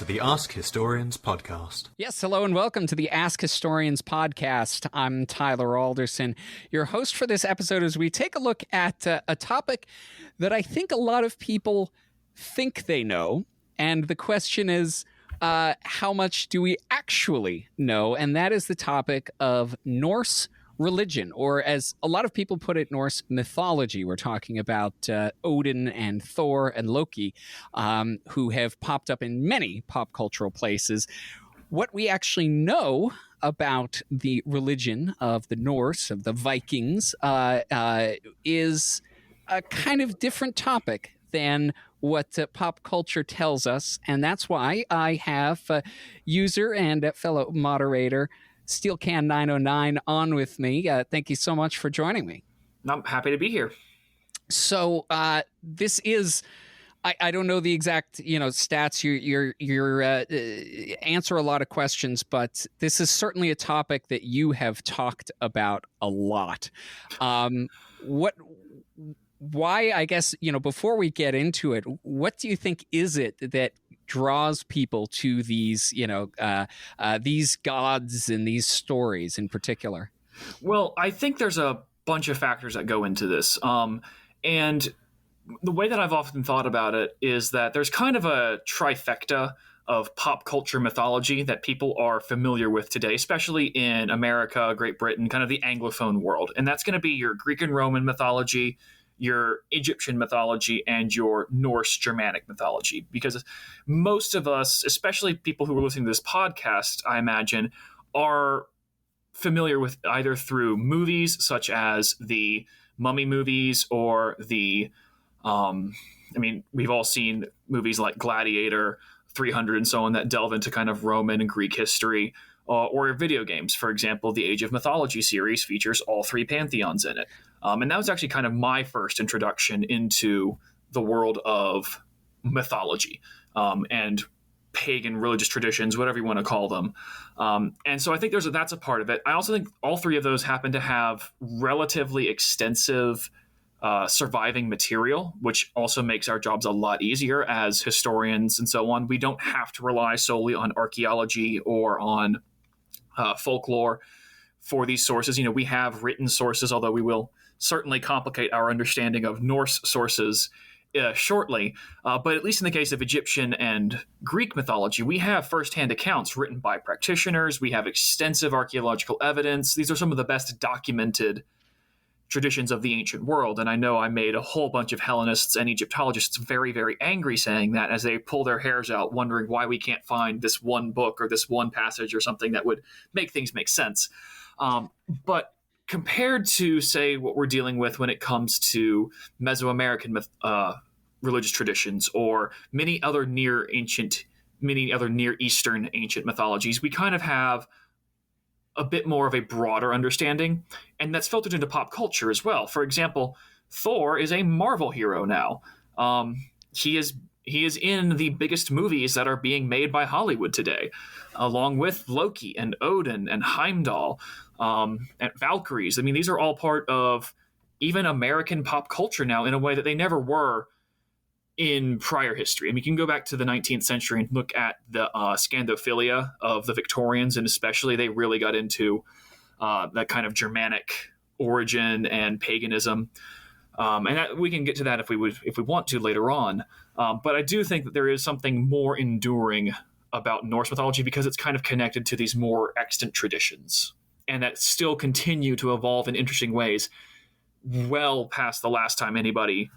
the Ask Historians podcast. Yes, hello and welcome to the Ask Historians podcast. I'm Tyler Alderson, your host for this episode as we take a look at a topic that I think a lot of people think they know. And the question is, how much do we actually know? And that is the topic of Norse religion, or as a lot of people put it, Norse mythology. We're talking about Odin and Thor and Loki, who have popped up in many pop cultural places. What we actually know about the religion of the Norse, of the Vikings, is a kind of different topic than what pop culture tells us. And that's why I have user and fellow moderator Steelcan909 on with me. Thank you so much for joining me. I'm happy to be here. So this is, I don't know the exact stats. You answer a lot of questions, but this is certainly a topic that you have talked about a lot. Why, I guess, before we get into it, what do you think is it that draws people to these, these gods and these stories in particular? Well, I think there's a bunch of factors that go into this. And the way that I've often thought about it is that there's kind of a trifecta of pop culture mythology that people are familiar with today, especially in America, Great Britain, kind of the Anglophone world. And that's going to be your Greek and Roman mythology, your Egyptian mythology, and your Norse Germanic mythology. Because most of us, especially people who are listening to this podcast, I imagine, are familiar with either through movies such as the Mummy movies or the, we've all seen movies like Gladiator, 300 and so on that delve into kind of Roman and Greek history, or video games. For example, the Age of Mythology series features all three pantheons in it. And that was actually kind of my first introduction into the world of mythology and pagan religious traditions, whatever you want to call them. And so I think that's a part of it. I also think all three of those happen to have relatively extensive surviving material, which also makes our jobs a lot easier as historians and so on. We don't have to rely solely on archaeology or on folklore for these sources. We have written sources, although we will certainly complicate our understanding of Norse sources shortly. But at least in the case of Egyptian and Greek mythology, we have firsthand accounts written by practitioners. We have extensive archaeological evidence. These are some of the best documented traditions of the ancient world. And I know I made a whole bunch of Hellenists and Egyptologists very, very angry saying that as they pull their hairs out, wondering why we can't find this one book or this one passage or something that would make things make sense. But compared to, say, what we're dealing with when it comes to Mesoamerican religious traditions or many other Near Eastern ancient mythologies, we kind of have a bit more of a broader understanding, and that's filtered into pop culture as well. For example, Thor is a Marvel hero now. He is in the biggest movies that are being made by Hollywood today, along with Loki and Odin and Heimdall and Valkyries. These are all part of even American pop culture now in a way that they never were in prior history. You can go back to the 19th century and look at the scandophilia of the Victorians, and especially they really got into that kind of Germanic origin and paganism. And we can get to that if we want to later on. But I do think that there is something more enduring about Norse mythology because it's kind of connected to these more extant traditions and that still continue to evolve in interesting ways well past the last time anybody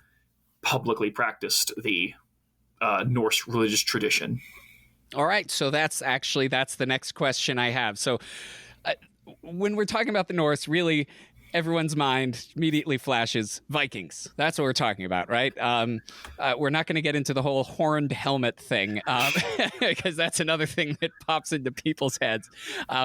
publicly practiced the Norse religious tradition. All right. So that's the next question I have. So when we're talking about the Norse, really everyone's mind immediately flashes Vikings. That's what we're talking about, right? We're not going to get into the whole horned helmet thing because that's another thing that pops into people's heads,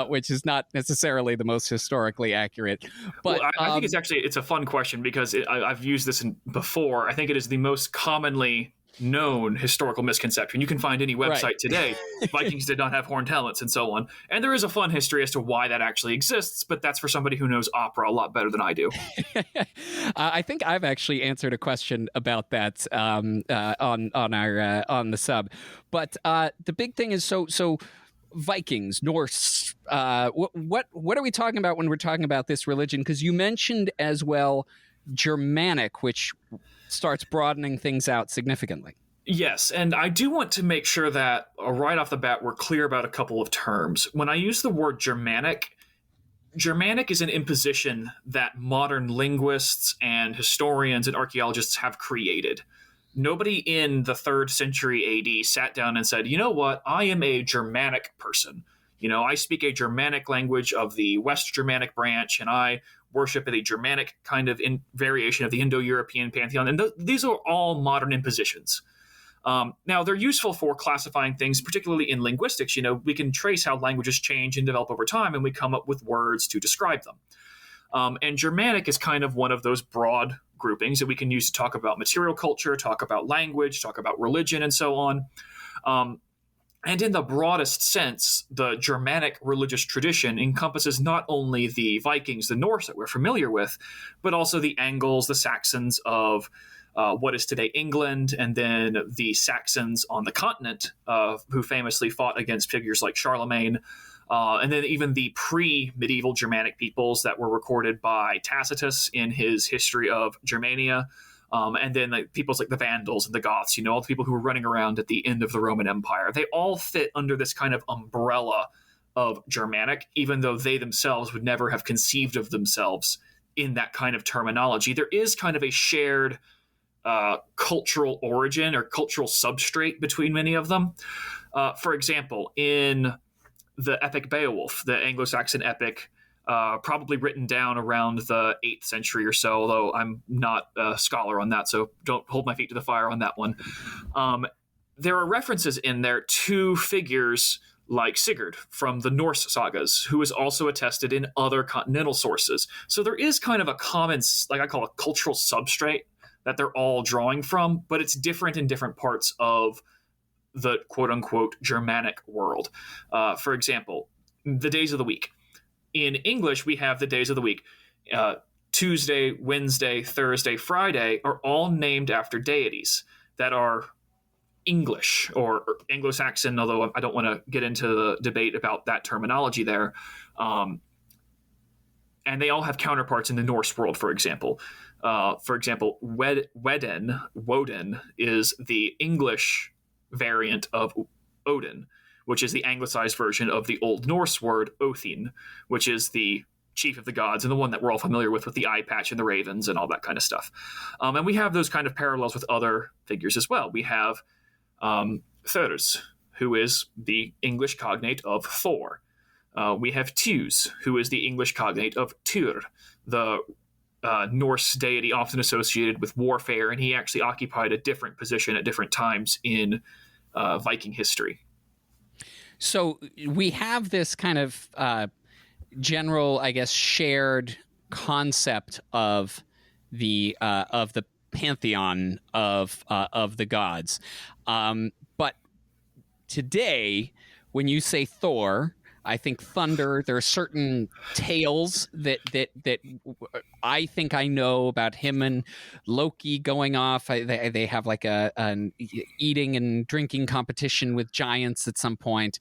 which is not necessarily the most historically accurate. But I think it's a fun question because I've used this before. I think it is the most commonly known historical misconception. You can find any website Right. today. Vikings did not have horned helmets and so on. And there is a fun history as to why that actually exists, but that's for somebody who knows opera a lot better than I do. I think I've actually answered a question about that on the sub, but the big thing is so Vikings, Norse. What are we talking about when we're talking about this religion? Because you mentioned as well Germanic, which starts broadening things out significantly. Yes, and I do want to make sure that right off the bat we're clear about a couple of terms. When I use the word Germanic is an imposition that modern linguists and historians and archaeologists have created. Nobody in the 3rd century AD sat down and said, you know what, I am a Germanic person. I speak a Germanic language of the West Germanic branch, and I worship a Germanic kind of variation of the Indo-European pantheon. And these are all modern impositions. Now, they're useful for classifying things, particularly in linguistics. We can trace how languages change and develop over time, and we come up with words to describe them. And Germanic is kind of one of those broad groupings that we can use to talk about material culture, talk about language, talk about religion, and so on. And in the broadest sense, the Germanic religious tradition encompasses not only the Vikings, the Norse that we're familiar with, but also the Angles, the Saxons of what is today England, and then the Saxons on the continent, who famously fought against figures like Charlemagne, and then even the pre-medieval Germanic peoples that were recorded by Tacitus in his history of Germania. And then peoples like the Vandals and the Goths, all the people who were running around at the end of the Roman Empire. They all fit under this kind of umbrella of Germanic, even though they themselves would never have conceived of themselves in that kind of terminology. There is kind of a shared cultural origin or cultural substrate between many of them. For example, in the epic Beowulf, the Anglo-Saxon epic, probably written down around the 8th century or so, although I'm not a scholar on that, so don't hold my feet to the fire on that one. There are references in there to figures like Sigurd from the Norse sagas, who is also attested in other continental sources. So there is kind of a common, like I call a cultural substrate that they're all drawing from, but it's different in different parts of the quote-unquote Germanic world. For example, the days of the week. In English, we have the days of the week. Tuesday, Wednesday, Thursday, Friday are all named after deities that are English or Anglo-Saxon, although I don't want to get into the debate about that terminology there. And they all have counterparts in the Norse world, for example. Woden is the English variant of Odin, which is the anglicized version of the Old Norse word Othin, which is the chief of the gods and the one that we're all familiar with the eye patch and the ravens and all that kind of stuff. And we have those kind of parallels with other figures as well. We have Thor Is, who is the English cognate of Thor. We have Thus, who is the English cognate of Tyr, the Norse deity often associated with warfare, and he actually occupied a different position at different times in Viking history. So we have this kind of general, I guess, shared concept of the pantheon of the gods. But today, when you say Thor, I think thunder. There are certain tales that I think I know about him and Loki going off. They have like an eating and drinking competition with giants at some point.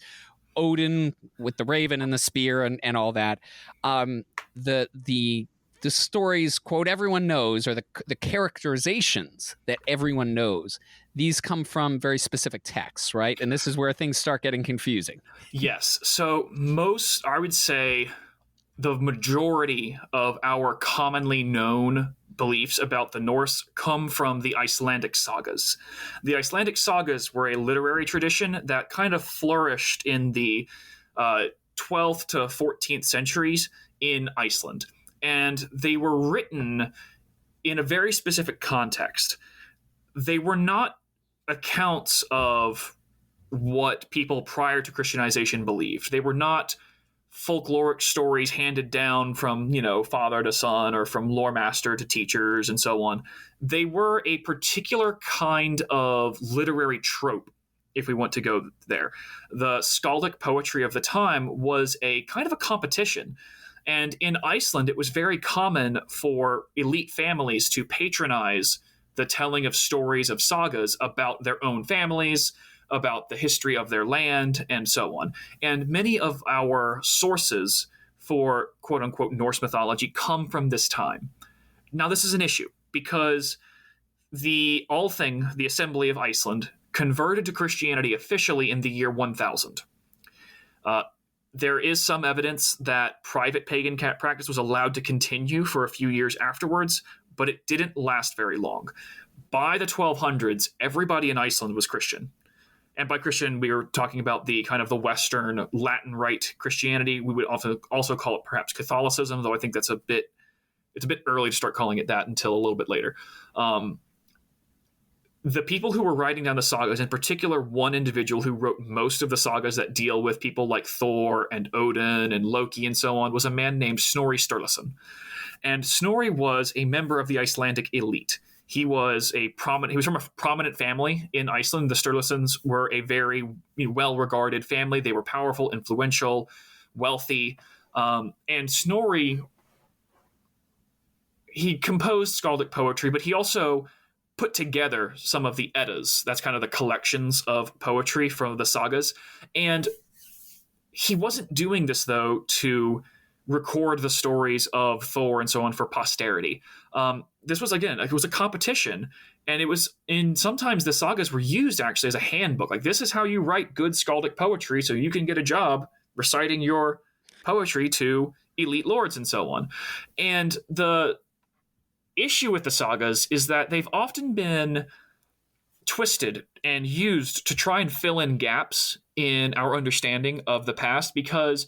Odin with the raven and the spear and all that. The stories, quote, everyone knows, or the characterizations that everyone knows, these come from very specific texts, right? And this is where things start getting confusing. Yes. So I would say the majority of our commonly known beliefs about the Norse come from the Icelandic sagas. The Icelandic sagas were a literary tradition that kind of flourished in the 12th to 14th centuries in Iceland. And they were written in a very specific context. They were not accounts of what people prior to Christianization believed. They were not folkloric stories handed down from, father to son or from lore master to teachers and so on. They were a particular kind of literary trope, if we want to go there. The skaldic poetry of the time was a kind of a competition. And in Iceland, it was very common for elite families to patronize the telling of stories of sagas about their own families, about the history of their land, and so on. And many of our sources for quote-unquote Norse mythology come from this time. Now, this is an issue because the Althing, the Assembly of Iceland, converted to Christianity officially in the year 1000. There is some evidence that private pagan practice was allowed to continue for a few years afterwards, but it didn't last very long. By the 1200s, everybody in Iceland was Christian. And by Christian, we were talking about the kind of the Western Latin Rite Christianity. We would also call it perhaps Catholicism, though I think it's a bit early to start calling it that until a little bit later. The people who were writing down the sagas, in particular one individual who wrote most of the sagas that deal with people like Thor and Odin and Loki and so on, was a man named Snorri Sturluson. And Snorri was a member of the Icelandic elite. He was from a prominent family in Iceland. The Sturlusons were a very well-regarded family. They were powerful, influential, wealthy. And Snorri, he composed skaldic poetry, but he also put together some of the Eddas. That's kind of the collections of poetry from the sagas. And he wasn't doing this, though, to record the stories of Thor and so on for posterity. This was, again, it was a competition, and sometimes the sagas were used actually as a handbook. Like, this is how you write good skaldic poetry so you can get a job reciting your poetry to elite lords and so on. And the issue with the sagas is that they've often been twisted and used to try and fill in gaps in our understanding of the past, because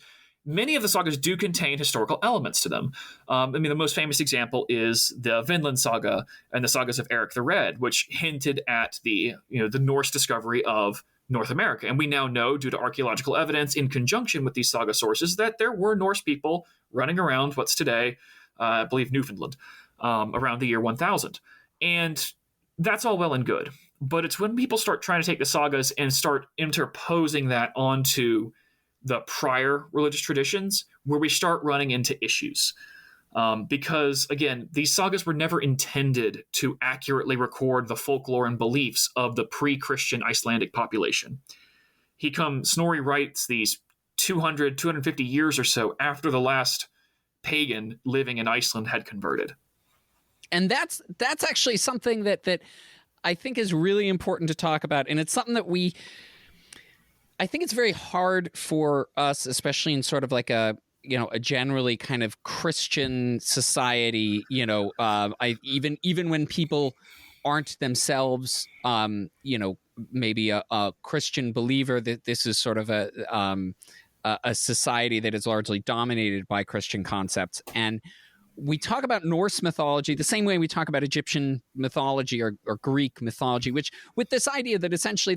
many of the sagas do contain historical elements to them. The most famous example is the Vinland saga and the sagas of Eric the Red, which hinted at the Norse discovery of North America. And we now know, due to archaeological evidence in conjunction with these saga sources, that there were Norse people running around what's today, I believe, Newfoundland, around the year 1000. And that's all well and good. But it's when people start trying to take the sagas and start interposing that onto the prior religious traditions where we start running into issues. Because, again, these sagas were never intended to accurately record the folklore and beliefs of the pre-Christian Icelandic population. Snorri writes these 250 years or so after the last pagan living in Iceland had converted. And that's actually something that I think is really important to talk about. And it's something that I think it's very hard for us, especially in sort of like a generally kind of Christian society, even when people aren't themselves, maybe a Christian believer, that this is sort of a society that is largely dominated by Christian concepts. And we talk about Norse mythology the same way we talk about Egyptian mythology or Greek mythology, which with this idea that essentially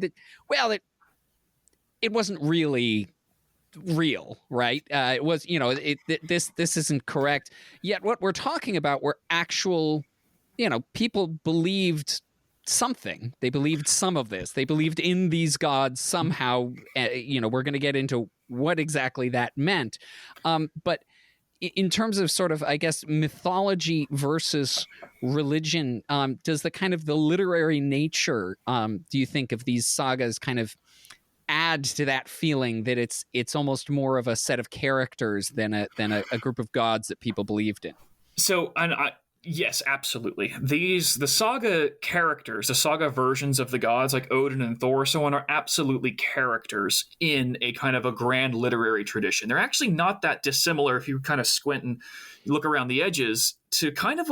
it wasn't really real, right? It was, this isn't correct. Yet what we're talking about were actual, people believed something. They believed some of this. They believed in these gods somehow. We're going to get into what exactly that meant. But in terms of sort of, I guess, mythology versus religion, does the kind of the literary nature, do you think, of these sagas kind of add to that feeling that it's almost more of a set of characters than a group of gods that people believed in? So, yes, absolutely. The saga characters, the saga versions of the gods like Odin and Thor, so on, are absolutely characters in a kind of a grand literary tradition. They're actually not that dissimilar if you kind of squint and look around the edges to kind of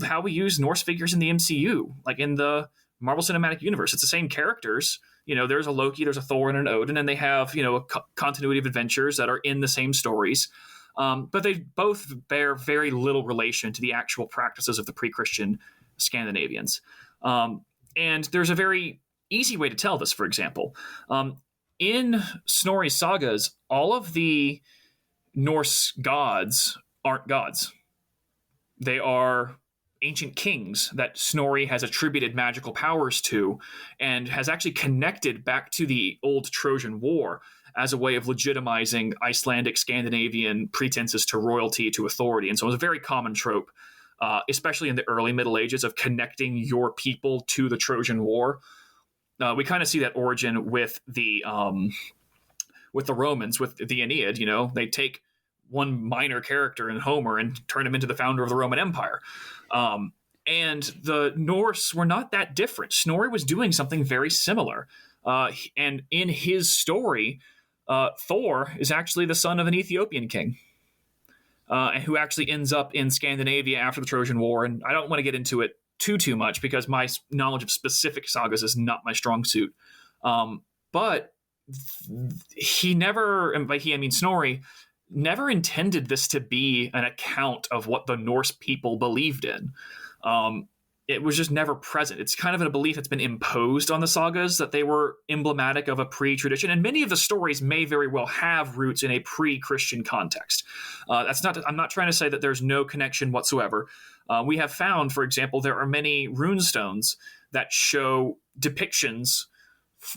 how we use Norse figures in the MCU, like in the Marvel Cinematic Universe. It's the same characters. There's a Loki, there's a Thor, and an Odin, and they have, a continuity of adventures that are in the same stories. But they both bear very little relation to the actual practices of the pre-Christian Scandinavians. And there's a very easy way to tell this, for example. In Snorri's sagas, all of the Norse gods aren't gods. They are ancient kings that Snorri has attributed magical powers to and has actually connected back to the old Trojan War as a way of legitimizing Icelandic, Scandinavian pretenses to royalty, to authority. And so it was a very common trope, especially in the early Middle Ages, of connecting your people to the Trojan War. We kind of see that origin with the Romans, with the Aeneid. They take one minor character in Homer and turn him into the founder of the Roman Empire. And the Norse were not that different. Snorri was doing something very similar. And in his story, Thor is actually the son of an Ethiopian king, who actually ends up in Scandinavia after the Trojan War. And I don't want to get into it too much because my knowledge of specific sagas is not my strong suit. But he never, and by he I mean Snorri, never intended this to be an account of what the Norse people believed in. It was just never present. It's kind of a belief that's been imposed on the sagas, that they were emblematic of a pre-tradition. And many of the stories may very well have roots in a pre-Christian context. I'm not trying to say that there's no connection whatsoever. We have found, for example, there are many runestones that show depictions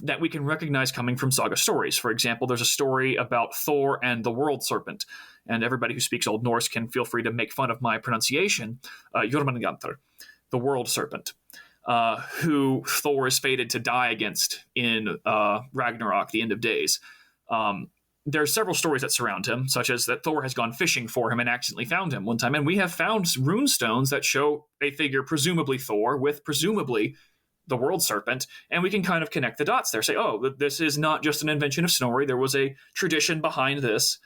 that we can recognize coming from saga stories. For example, there's a story about Thor and the world serpent. And everybody who speaks Old Norse can feel free to make fun of my pronunciation. Jormungandr, the world serpent, who Thor is fated to die against in Ragnarok, the end of days. There are several stories that surround him, such as that Thor has gone fishing for him and accidentally found him one time. And we have found runestones that show a figure, presumably Thor, with presumably the world serpent, and we can kind of connect the dots there. Say, oh, this is not just an invention of Snorri. There was a tradition behind this.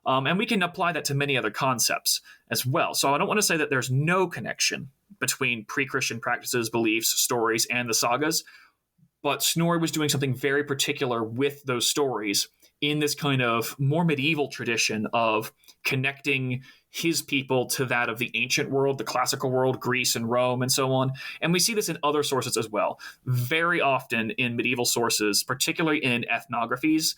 And we can apply that to many other concepts as well. So I don't want to say that there's no connection between pre-Christian practices, beliefs, stories, and the sagas, but Snorri was doing something very particular with those stories in this kind of more medieval tradition of connecting his people to that of the ancient world, the classical world, Greece and Rome and so on. And we see this in other sources as well. Very often in medieval sources, particularly in ethnographies,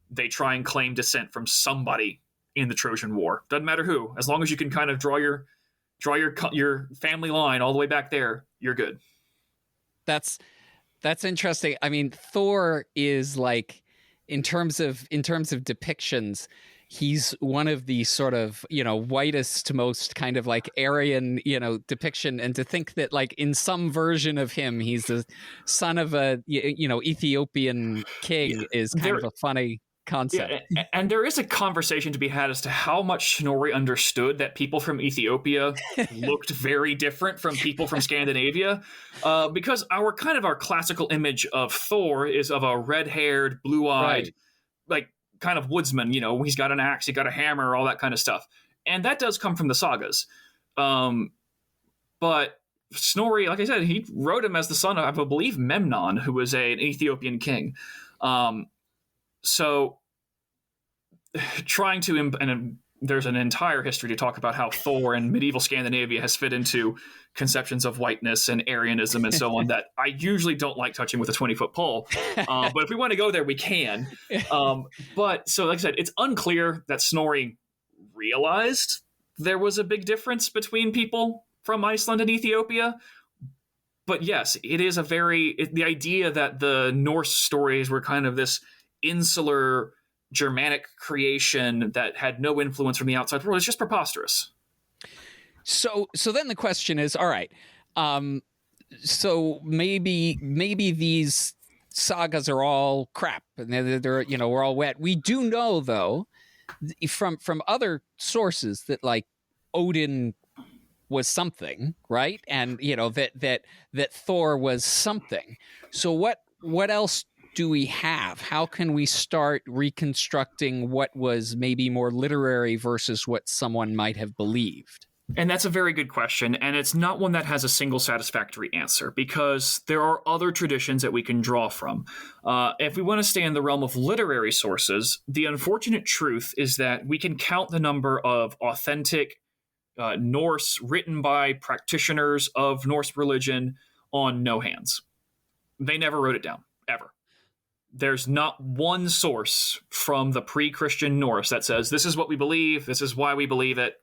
they try and claim descent from somebody in the Trojan War. Doesn't matter who, as long as you can kind of draw your family line all the way back there, you're good. That's interesting. I mean, Thor is like, in terms of depictions, he's one of the sort of, whitest, most kind of like Aryan, depiction. And to think that like in some version of him, he's the son of a, Ethiopian king is kind of a funny concept. Yeah, and there is a conversation to be had as to how much Snorri understood that people from Ethiopia looked very different from people from Scandinavia, because our classical image of Thor is of a red-haired, blue-eyed, like kind of woodsman. He's got an axe, he got a hammer, all that kind of stuff, and that does come from the sagas. But Snorri, like I said, he wrote him as the son of, I believe, Memnon, who was an Ethiopian king. So trying to, and there's an entire history to talk about how Thor in medieval Scandinavia has fit into conceptions of whiteness and Aryanism and so on that I usually don't like touching with a 20-foot pole. But if we want to go there, we can. But so like I said, it's unclear that Snorri realized there was a big difference between people from Iceland and Ethiopia. But yes, it is the idea that the Norse stories were kind of this insular Germanic creation that had no influence from the outside world is just preposterous. So then the question is, all right, so maybe these sagas are all crap and they're we're all wet. We do know though from other sources that like Odin was something, right? And that Thor was something. So what else do we have? How can we start reconstructing what was maybe more literary versus what someone might have believed? And that's a very good question, and it's not one that has a single satisfactory answer, because there are other traditions that we can draw from. If we want to stay in the realm of literary sources, the unfortunate truth is that we can count the number of authentic Norse written by practitioners of Norse religion on no hands. They never wrote it down, ever. there's not one source from the pre-Christian Norse that says this is what we believe, this is why we believe it,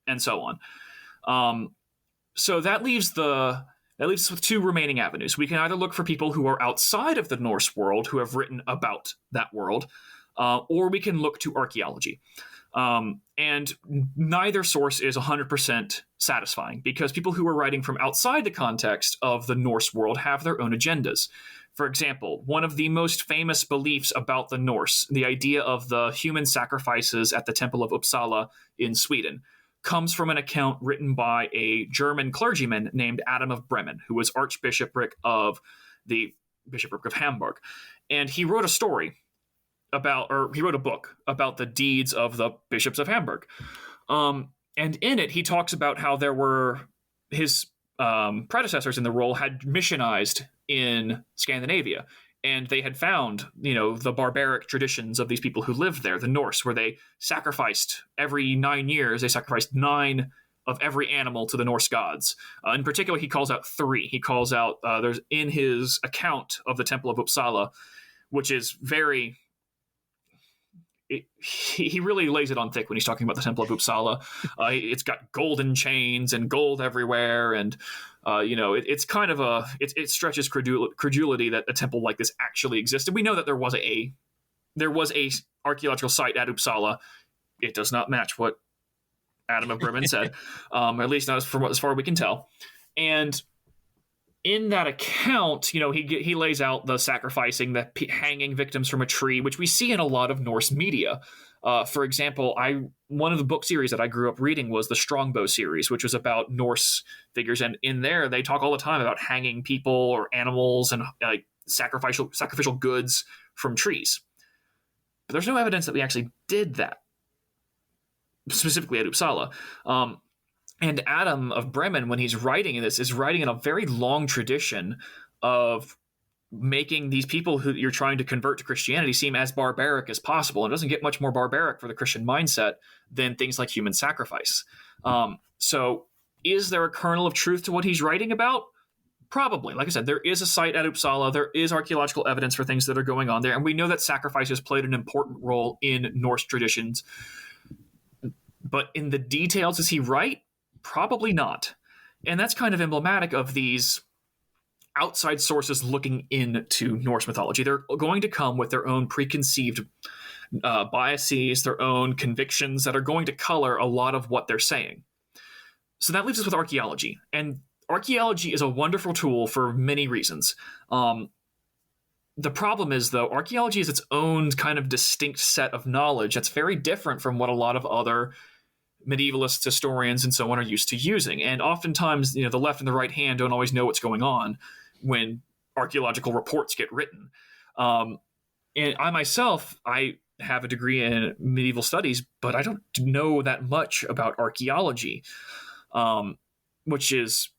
and so on. So that leaves us with two remaining avenues. We can either look for people who are outside of the Norse world who have written about that world, or we can look to archaeology. And neither source is 100% satisfying, because people who are writing from outside the context of the Norse world have their own agendas. For example, one of the most famous beliefs about the Norse, the idea of the human sacrifices at the Temple of Uppsala in Sweden, comes from an account written by a German clergyman named Adam of Bremen, who was Archbishopric of the Bishopric of Hamburg. And he wrote he wrote a book about the deeds of the bishops of Hamburg. And in it, he talks about how there were his predecessors in the role had missionized in Scandinavia, and they had found, the barbaric traditions of these people who lived there, the Norse, where they sacrificed every 9 years, they sacrificed 9 of every animal to the Norse gods. In particular, he calls out 3. He calls out, there's in his account of the Temple of Uppsala, which is very... he really lays it on thick when he's talking about the Temple of Uppsala. It's got golden chains and gold everywhere, and it's kind of it stretches credulity that a temple like this actually existed. We know that there was a archaeological site at Uppsala. It does not match what Adam of Bremen said, at least not as far as we can tell. And in that account, he lays out the sacrificing, the hanging victims from a tree, which we see in a lot of Norse media. For example, one of the book series that I grew up reading was the Strongbow series, which was about Norse figures. And in there, they talk all the time about hanging people or animals and sacrificial goods from trees. But there's no evidence that we actually did that, specifically at Uppsala. And Adam of Bremen, when he's writing this, is writing in a very long tradition of making these people who you're trying to convert to Christianity seem as barbaric as possible. And it doesn't get much more barbaric for the Christian mindset than things like human sacrifice. So is there a kernel of truth to what he's writing about? Probably. Like I said, there is a site at Uppsala. There is archaeological evidence for things that are going on there. And we know that sacrifices played an important role in Norse traditions. But in the details, does he write? Probably not. And that's kind of emblematic of these outside sources looking into Norse mythology. They're going to come with their own preconceived biases, their own convictions that are going to color a lot of what they're saying. So that leaves us with archaeology. And archaeology is a wonderful tool for many reasons. The problem is, though, archaeology is its own kind of distinct set of knowledge that's very different from what a lot of other medievalists, historians, and so on are used to using. And oftentimes, the left and the right hand don't always know what's going on when archaeological reports get written. And I myself, I have a degree in medieval studies, but I don't know that much about archaeology, which is,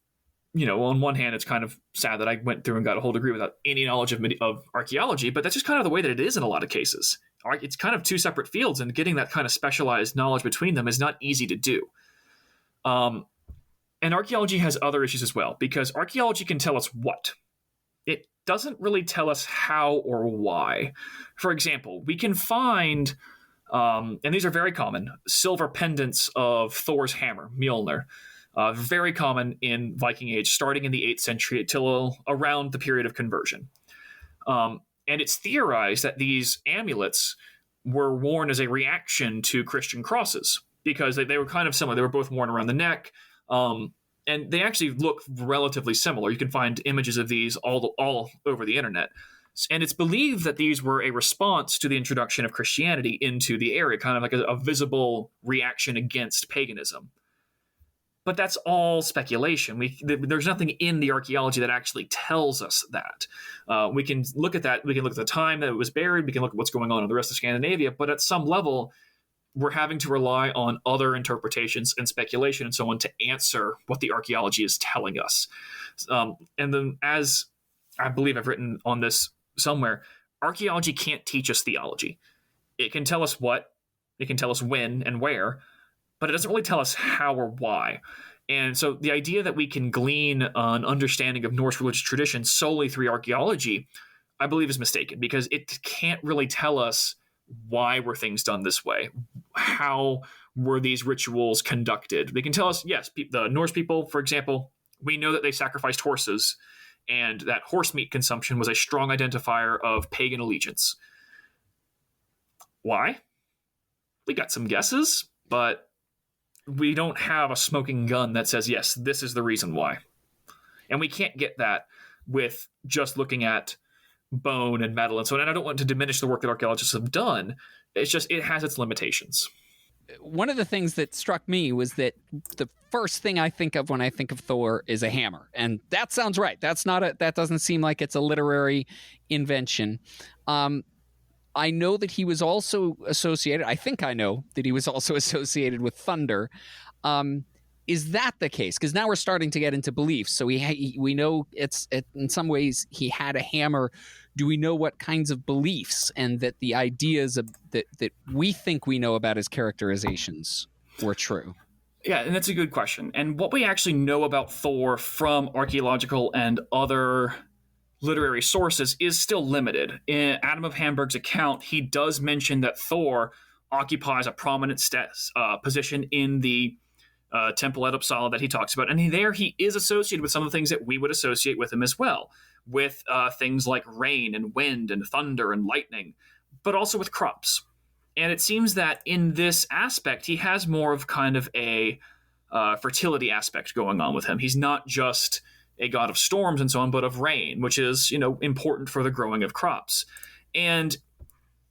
on one hand, it's kind of sad that I went through and got a whole degree without any knowledge of archaeology, but that's just kind of the way that it is in a lot of cases. It's kind of two separate fields, and getting that kind of specialized knowledge between them is not easy to do. And archaeology has other issues as well, because archaeology can tell us what. It doesn't really tell us how or why. For example, we can find, and these are very common, silver pendants of Thor's hammer, Mjolnir. Very common in Viking Age, starting in the 8th century till around the period of conversion. And it's theorized that these amulets were worn as a reaction to Christian crosses, because they were kind of similar. They were both worn around the neck, and they actually look relatively similar. You can find images of these all over the internet. And it's believed that these were a response to the introduction of Christianity into the area, kind of like a visible reaction against paganism. But that's all speculation. There's nothing in the archaeology that actually tells us that. We can look at that. We can look at the time that it was buried. We can look at what's going on in the rest of Scandinavia. But at some level, we're having to rely on other interpretations and speculation and so on to answer what the archaeology is telling us. And then, as I believe I've written on this somewhere, archaeology can't teach us theology. It can tell us what, it can tell us when and where, but it doesn't really tell us how or why. And so the idea that we can glean an understanding of Norse religious tradition solely through archaeology, I believe is mistaken, because it can't really tell us why were things done this way. How were these rituals conducted? They can tell us, yes, the Norse people, for example, we know that they sacrificed horses, and that horse meat consumption was a strong identifier of pagan allegiance. Why? We got some guesses, but we don't have a smoking gun that says, yes, this is the reason why. And we can't get that with just looking at bone and metal and so on. And I don't want to diminish the work that archaeologists have done. It's just, it has its limitations. One of the things that struck me was that the first thing I think of when I think of Thor is a hammer. And that sounds right. That doesn't seem like it's a literary invention. I know that he was also associated, I think I know that he was also associated with thunder. Is that the case? Because now we're starting to get into beliefs. So we know in some ways he had a hammer. Do we know what kinds of beliefs and that the ideas that we think we know about his characterizations were true? Yeah, and that's a good question. And what we actually know about Thor from archaeological and other literary sources is still limited. In Adam of Hamburg's account, he does mention that Thor occupies a prominent position in the temple at Uppsala that he talks about. And he is associated with some of the things that we would associate with him as well, with things like rain and wind and thunder and lightning, but also with crops. And it seems that in this aspect, he has more of kind of a fertility aspect going on with him. He's not just a god of storms and so on, but of rain, which is, important for the growing of crops. And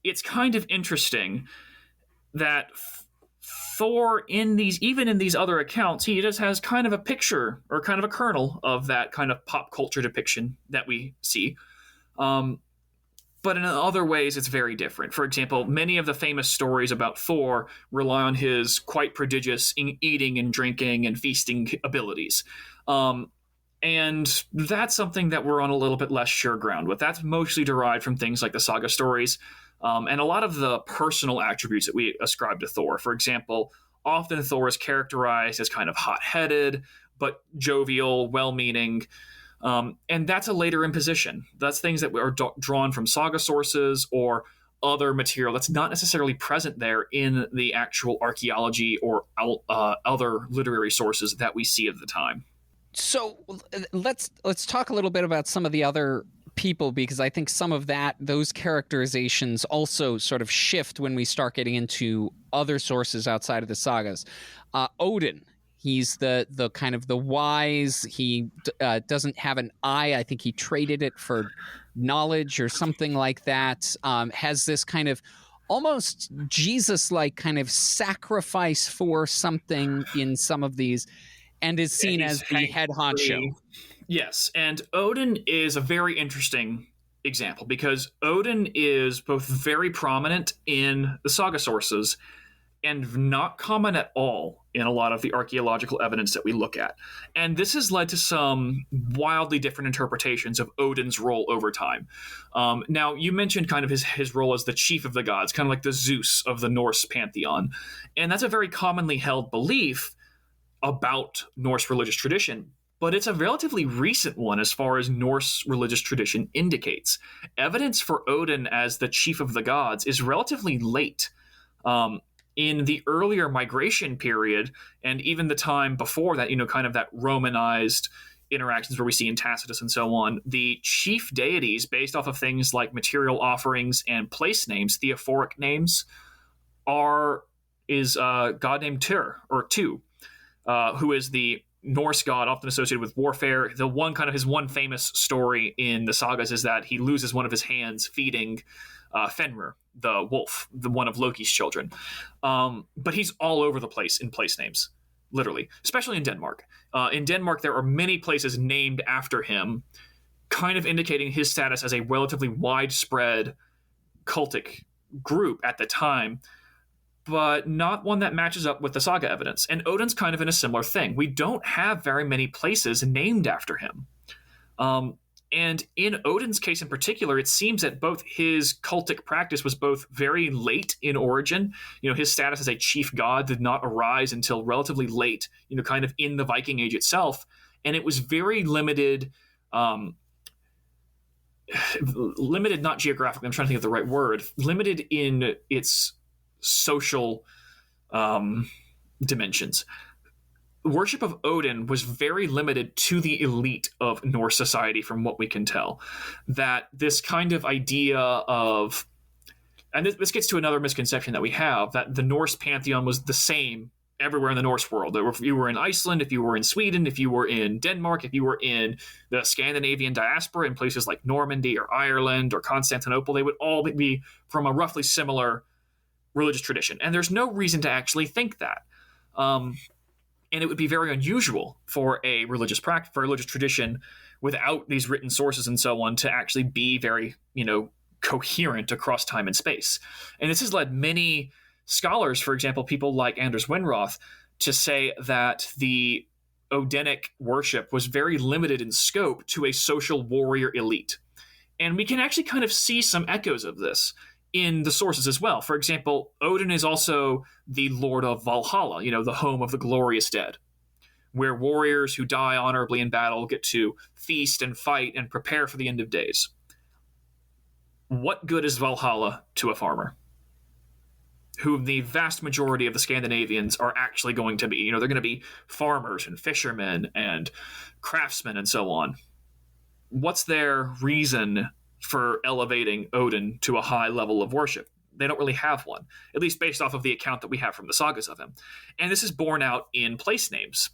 it's kind of interesting that Thor, even in these other accounts, he just has kind of a picture or kind of a kernel of that kind of pop culture depiction that we see. But in other ways, it's very different. For example, many of the famous stories about Thor rely on his quite prodigious eating and drinking and feasting abilities. And that's something that we're on a little bit less sure ground with. That's mostly derived from things like the saga stories, and a lot of the personal attributes that we ascribe to Thor. For example, often Thor is characterized as kind of hot-headed, but jovial, well-meaning. And that's a later imposition. That's things that are drawn from saga sources or other material that's not necessarily present there in the actual archaeology or other literary sources that we see at the time. So let's talk a little bit about some of the other people, because I think some of those characterizations also sort of shift when we start getting into other sources outside of the sagas. Odin, he's the kind of the wise. He doesn't have an eye. I think he traded it for knowledge or something like that. Has this kind of almost Jesus-like kind of sacrifice for something in some of these, and is seen as the head honcho. Yes, and Odin is a very interesting example because Odin is both very prominent in the saga sources and not common at all in a lot of the archaeological evidence that we look at. And this has led to some wildly different interpretations of Odin's role over time. Now, you mentioned kind of his role as the chief of the gods, kind of like the Zeus of the Norse pantheon. And that's a very commonly held belief about Norse religious tradition, but it's a relatively recent one as far as Norse religious tradition indicates. Evidence for Odin as the chief of the gods is relatively late. In the earlier migration period, and even the time before that, kind of that Romanized interactions where we see in Tacitus and so on, the chief deities based off of things like material offerings and place names, theophoric names, is a god named Tyr, or Tu, who is the Norse god often associated with warfare. His one famous story in the sagas is that he loses one of his hands feeding Fenrir, the wolf, one of Loki's children. But he's all over the place in place names, literally, especially in Denmark. In Denmark, there are many places named after him, kind of indicating his status as a relatively widespread cultic group at the time, but not one that matches up with the saga evidence. And Odin's kind of in a similar thing. We don't have very many places named after him. And in Odin's case in particular, it seems that both his cultic practice was both very late in origin. His status as a chief god did not arise until relatively late, kind of in the Viking Age itself. And it was very limited limited, not geographically, I'm trying to think of the right word, limited in its social dimensions. Worship of Odin was very limited to the elite of Norse society, from what we can tell. That this kind of idea of, and this gets to another misconception that we have, that the Norse pantheon was the same everywhere in the Norse world. That if you were in Iceland, if you were in Sweden, if you were in Denmark, if you were in the Scandinavian diaspora in places like Normandy or Ireland or Constantinople, they would all be from a roughly similar religious tradition. And there's no reason to actually think that. And it would be very unusual for a religious practice, for a religious tradition without these written sources and so on to actually be very, coherent across time and space. And this has led many scholars, for example, people like Anders Winroth, to say that the Odinic worship was very limited in scope to a social warrior elite. And we can actually kind of see some echoes of this in the sources as well. For example, Odin is also the lord of Valhalla, the home of the glorious dead, where warriors who die honorably in battle get to feast and fight and prepare for the end of days. What good is Valhalla to a farmer, who the vast majority of the Scandinavians are actually going to be? They're going to be farmers and fishermen and craftsmen and so on. What's their reason for elevating Odin to a high level of worship? They don't really have one, at least based off of the account that we have from the sagas of him. And this is borne out in place names.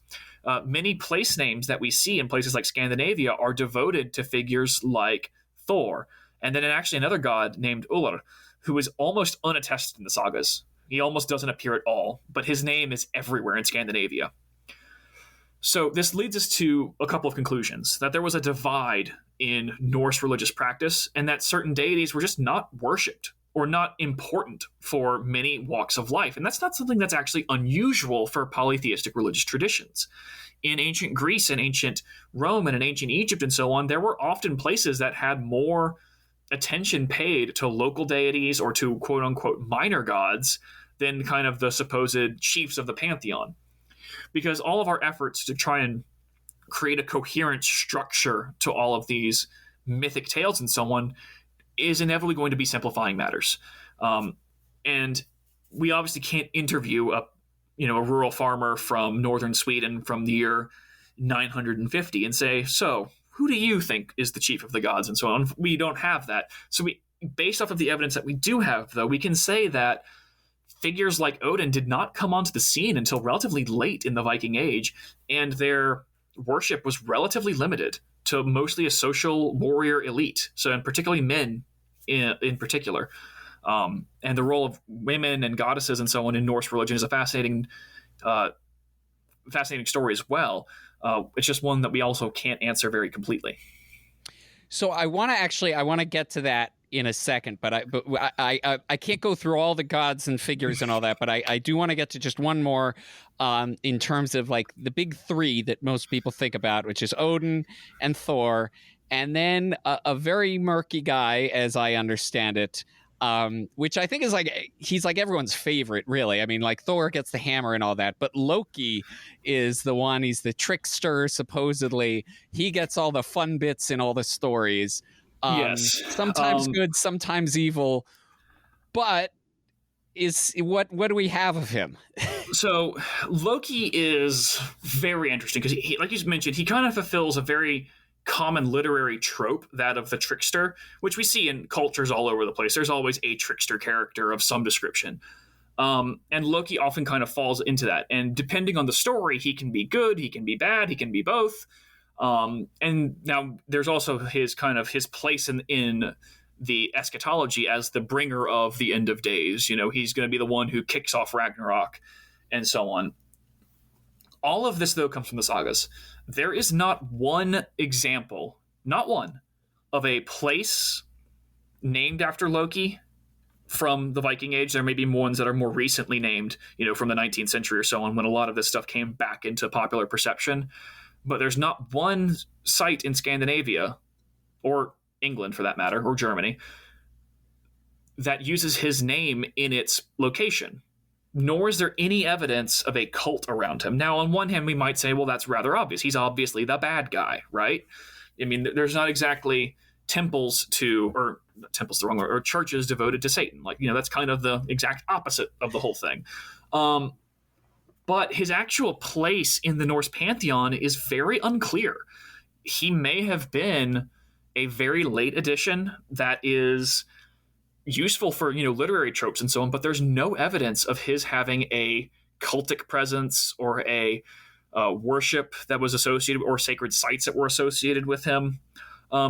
Many place names that we see in places like Scandinavia are devoted to figures like Thor, and then actually another god named Ullr, who is almost unattested in the sagas. He almost doesn't appear at all, but his name is everywhere in Scandinavia. So this leads us to a couple of conclusions, that there was a divide in Norse religious practice, and that certain deities were just not worshipped or not important for many walks of life. And that's not something that's actually unusual for polytheistic religious traditions. In ancient Greece and ancient Rome and in ancient Egypt and so on, there were often places that had more attention paid to local deities or to quote-unquote minor gods than kind of the supposed chiefs of the pantheon. Because all of our efforts to try and create a coherent structure to all of these mythic tales and so on is inevitably going to be simplifying matters. And we obviously can't interview a rural farmer from northern Sweden from the year 950 and say, so who do you think is the chief of the gods and so on? We don't have that. So based off of the evidence that we do have, though, we can say that figures like Odin did not come onto the scene until relatively late in the Viking Age, and their worship was relatively limited to mostly a social warrior elite, so and particularly men in particular. And the role of women and goddesses and so on in Norse religion is a fascinating story as well. It's just one that we also can't answer very completely. So I want to get to that in a second, but I can't go through all the gods and figures and all that, but I do want to get to just one more in terms of like the big three that most people think about, which is Odin and Thor, and then a very murky guy, as I understand it, which I think is he's like everyone's favorite, really. I mean, like Thor gets the hammer and all that, but Loki is the one. He's the trickster, supposedly. He gets all the fun bits in all the stories. Yes. Sometimes good, sometimes evil. But what do we have of him? So Loki is very interesting because, he, like you mentioned, he kind of fulfills a very common literary trope, that of the trickster, which we see in cultures all over the place. There's always a trickster character of some description. And Loki often kind of falls into that. And depending on the story, he can be good, he can be bad, he can be both. And now there's also his place in the eschatology as the bringer of the end of days. He's going to be the one who kicks off Ragnarok and so on. All of this, though, comes from the sagas. There is not one example, not one, of a place named after Loki from the Viking Age. There may be ones that are more recently named, from the 19th century or so on, when a lot of this stuff came back into popular perception. But there's not one site in Scandinavia, or England for that matter, or Germany, that uses his name in its location. Nor is there any evidence of a cult around him. Now, on one hand, we might say, well, that's rather obvious. He's obviously the bad guy, right? I mean, there's not exactly temples to, or temples the wrong word, or churches devoted to Satan. Like, that's kind of the exact opposite of the whole thing. But his actual place in the Norse pantheon is very unclear. He may have been a very late addition that is useful for, literary tropes and so on, but there's no evidence of his having a cultic presence or a worship that was associated, or sacred sites that were associated with him.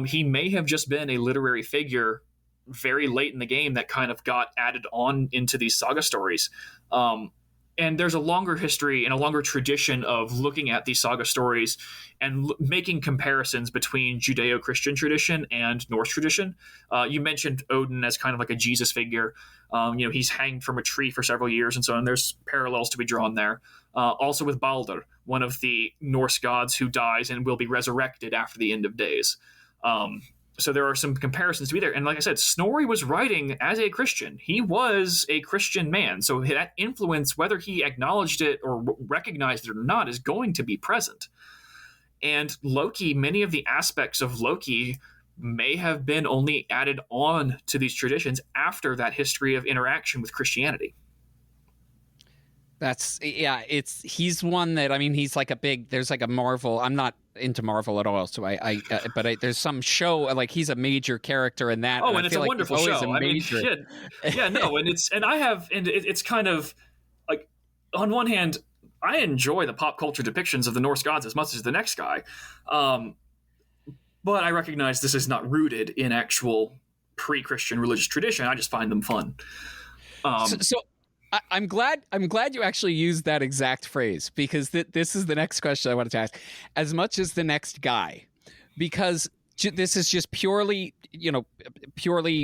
He may have just been a literary figure very late in the game that kind of got added on into these saga stories. And there's a longer history and a longer tradition of looking at these saga stories and making comparisons between Judeo-Christian tradition and Norse tradition. You mentioned Odin as kind of like a Jesus figure. He's hanged from a tree for several years and so on. There's parallels to be drawn there. Also with Balder, one of the Norse gods who dies and will be resurrected after the end of days. So there are some comparisons to be there. And like I said, Snorri was writing as a Christian. He was a Christian man. So that influence, whether he acknowledged it or recognized it or not, is going to be present. And Loki, many of the aspects of Loki may have been only added on to these traditions after that history of interaction with Christianity. He's one that, he's like there's like a Marvel. I'm not into Marvel at all, so there's some show, like he's a major character in that. Oh, and it's a wonderful show. It's kind of like, on one hand, I enjoy the pop culture depictions of the Norse gods as much as the next guy. But I recognize this is not rooted in actual pre-Christian religious tradition. I just find them fun. I'm glad you actually used that exact phrase, because this is the next question I wanted to ask. As much as the next guy, because this is just purely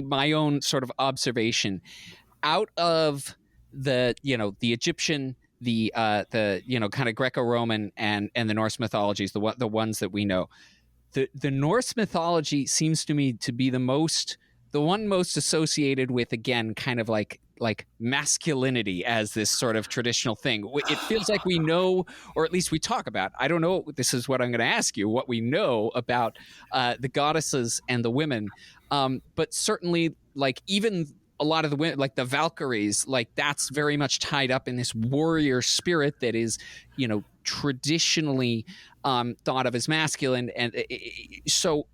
my own sort of observation. Out of the Egyptian, the kind of Greco-Roman and the Norse mythologies, the ones that we know, the Norse mythology seems to me to be the one most associated with, again, kind of like masculinity as this sort of traditional thing. It feels like we know, or at least we talk about, I don't know, this is what I'm going to ask you, what we know about the goddesses and the women. But certainly, like, even a lot of the women, like the Valkyries, like that's very much tied up in this warrior spirit that is, traditionally thought of as masculine. And so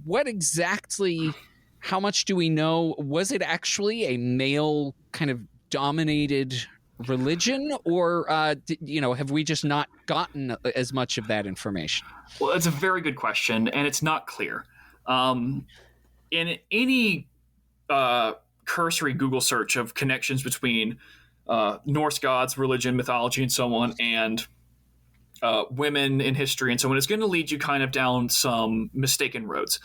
what exactly... How much do we know? Was it actually a male kind of dominated religion, or have we just not gotten as much of that information? Well, it's a very good question, and it's not clear. In any cursory Google search of connections between Norse gods, religion, mythology, and so on, and women in history and so on, it's going to lead you kind of down some mistaken roads.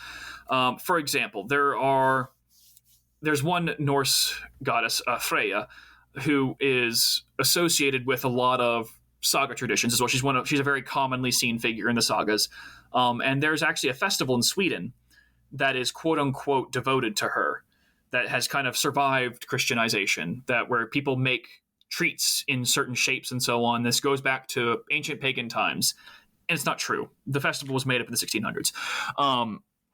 For example, there's one Norse goddess, Freya, who is associated with a lot of saga traditions as well. She's a very commonly seen figure in the sagas. And there's actually a festival in Sweden that is quote unquote devoted to her, that has kind of survived Christianization, where people make treats in certain shapes and so on. This goes back to ancient pagan times, and it's not true. The festival was made up in the 1600s.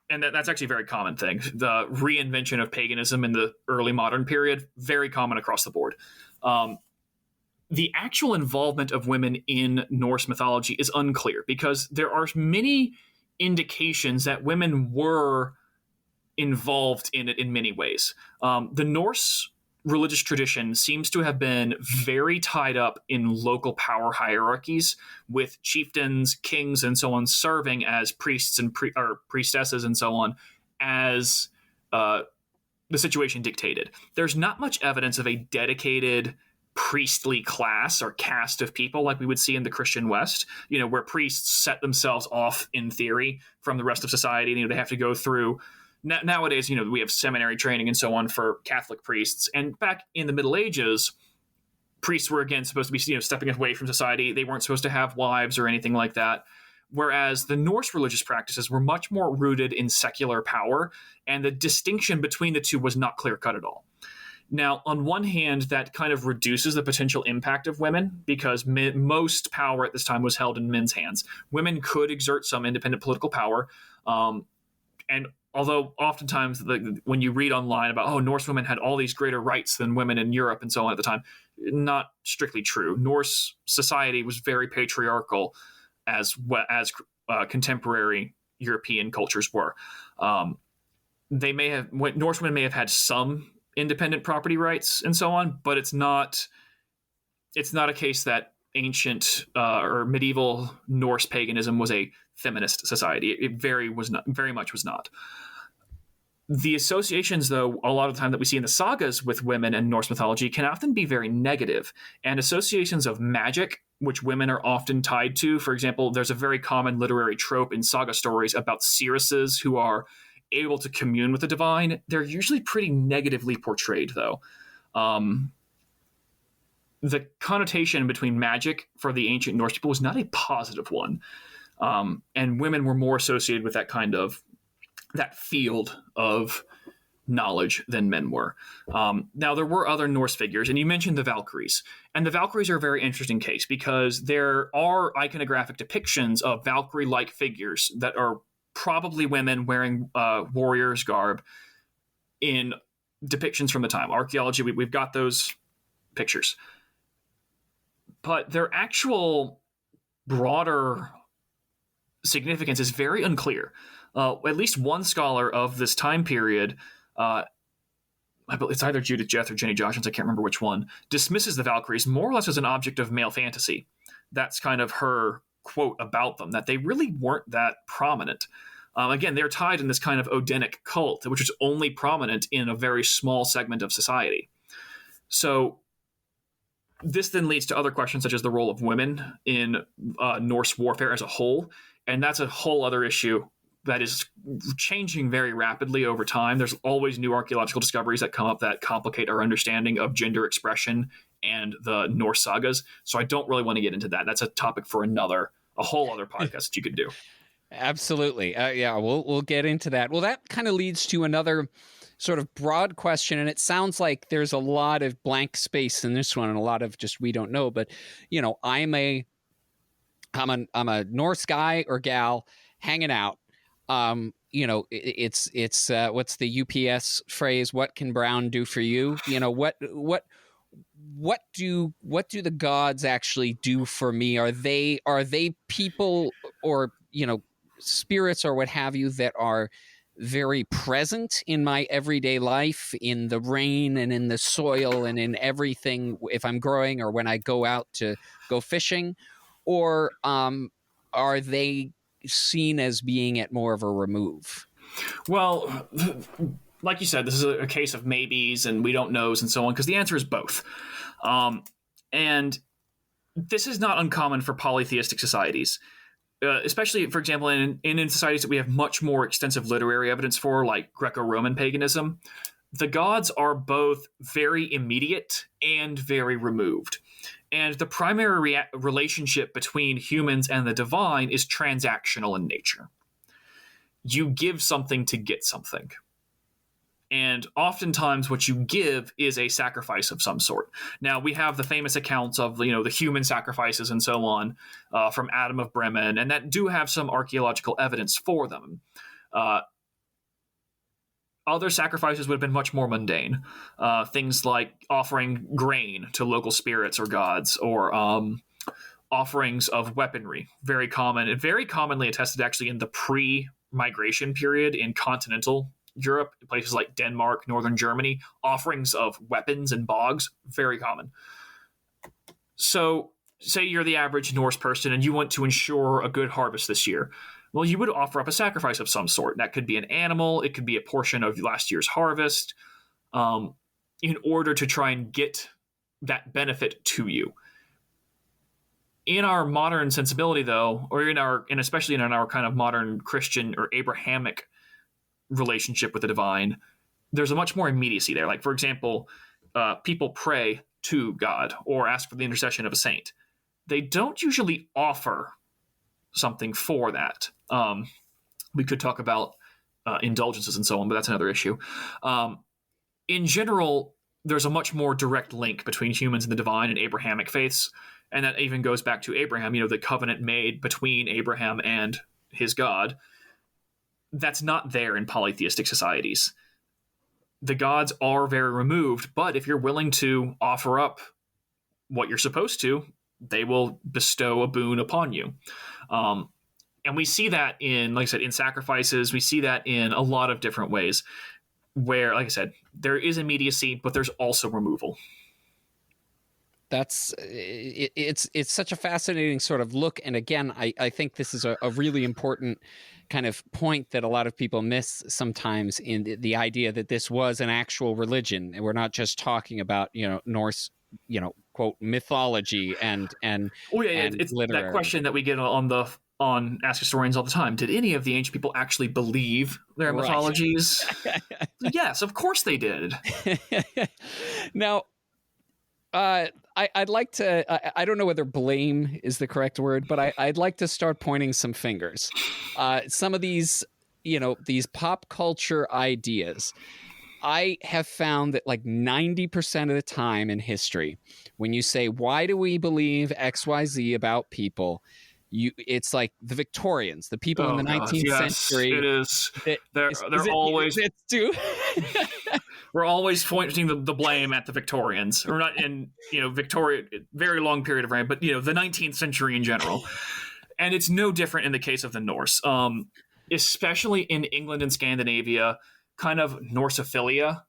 And that's actually a very common thing. The reinvention of paganism in the early modern period, very common across the board. The actual involvement of women in Norse mythology is unclear, because there are many indications that women were involved in it in many ways. The Norse religious tradition seems to have been very tied up in local power hierarchies, with chieftains, kings, and so on serving as priests and priestesses and so on as the situation dictated. There's not much evidence of a dedicated priestly class or caste of people like we would see in the Christian West, where priests set themselves off in theory from the rest of society. They have to go through... Nowadays, we have seminary training and so on for Catholic priests. And back in the Middle Ages, priests were, again, supposed to be, stepping away from society. They weren't supposed to have wives or anything like that. Whereas the Norse religious practices were much more rooted in secular power, and the distinction between the two was not clear-cut at all. Now, on one hand, that kind of reduces the potential impact of women, because most power at this time was held in men's hands. Women could exert some independent political power, and although oftentimes when you read online about, Norse women had all these greater rights than women in Europe and so on at the time, not strictly true. Norse society was very patriarchal as well as contemporary European cultures were. Norse women may have had some independent property rights and so on, but it's not a case that ancient or medieval Norse paganism was a feminist society. It very much was not. The associations, though, a lot of the time that we see in the sagas with women and Norse mythology can often be very negative, and associations of magic, which women are often tied to. For example, there's a very common literary trope in saga stories about seeresses who are able to commune with the divine. They're usually pretty negatively portrayed, though. The connotation between magic for the ancient Norse people was not a positive one. And women were more associated with that field of knowledge than men were. Now, there were other Norse figures, and you mentioned the Valkyries. And the Valkyries are a very interesting case because there are iconographic depictions of Valkyrie-like figures that are probably women wearing warriors' garb in depictions from the time. Archaeology, we've got those pictures. But their actual broader significance is very unclear. At least one scholar of this time period, it's either Judith Jeth or Jenny Joshins, I can't remember which one, dismisses the Valkyries more or less as an object of male fantasy. That's kind of her quote about them, that they really weren't that prominent. Again, they're tied in this kind of Odinic cult, which is only prominent in a very small segment of society. So this then leads to other questions such as the role of women in Norse warfare as a whole. And that's a whole other issue that is changing very rapidly over time. There's always new archaeological discoveries that come up that complicate our understanding of gender expression and the Norse sagas. So I don't really want to get into that. That's a topic for a whole other podcast that you could do. Absolutely. Yeah, we'll get into that. Well, that kind of leads to another sort of broad question, and it sounds like there's a lot of blank space in this one and a lot of just we don't know. But I'm a Norse guy or gal hanging out. It's what's the UPS phrase? What can Brown do for you? What do the gods actually do for me? Are they people or spirits or what have you that are very present in my everyday life, in the rain and in the soil and in everything if I'm growing or when I go out to go fishing? Or are they seen as being at more of a remove? Well, like you said, this is a case of maybes and we don't knows and so on, because the answer is both. And this is not uncommon for polytheistic societies. Especially, for example, in societies that we have much more extensive literary evidence for, like Greco-Roman paganism, the gods are both very immediate and very removed. And the primary relationship between humans and the divine is transactional in nature. You give something to get something. And oftentimes what you give is a sacrifice of some sort. Now, we have the famous accounts of the human sacrifices and so on from Adam of Bremen, and that do have some archaeological evidence for them. Other sacrifices would have been much more mundane. Things like offering grain to local spirits or gods, or offerings of weaponry. Very common, and very commonly attested actually in the pre-migration period in continental Europe, places like Denmark, northern Germany, offerings of weapons and bogs, very common. So, say you're the average Norse person and you want to ensure a good harvest this year. Well, you would offer up a sacrifice of some sort. That could be an animal, it could be a portion of last year's harvest, in order to try and get that benefit to you. In our modern sensibility, though, or especially in our kind of modern Christian or Abrahamic relationship with the divine, there's a much more immediacy there. Like, for example, people pray to God or ask for the intercession of a saint. They don't usually offer something for that. We could talk about indulgences and so on, but that's another issue. In general, there's a much more direct link between humans and the divine and Abrahamic faiths, and that even goes back to Abraham, the covenant made between Abraham and his God. that's not there in polytheistic societies. The gods are very removed, but if you're willing to offer up what you're supposed to, they will bestow a boon upon you. And we see that in, like I said, in sacrifices. We see that in a lot of different ways where, like I said, there is immediacy, but there's also removal. It's such a fascinating sort of look. And again, I think this is a really important kind of point that a lot of people miss sometimes in the idea that this was an actual religion. And we're not just talking about, Norse, quote, mythology and it's literary. That question that we get on Ask Historians all the time. Did any of the ancient people actually believe their mythologies? Yes, of course they did. Now, I'd like to, I don't know whether blame is the correct word, but I'd like to start pointing some fingers. Some of these, these pop culture ideas, I have found that like 90% of the time in history, when you say, why do we believe XYZ about people? It's like the Victorians, the people in the 19th century. It is. They're always. It's too. We're always pointing the blame at the Victorians, or not in Victoria, very long period of reign, but the 19th century in general. And it's no different in the case of the Norse, especially in England and Scandinavia. Kind of Norsophilia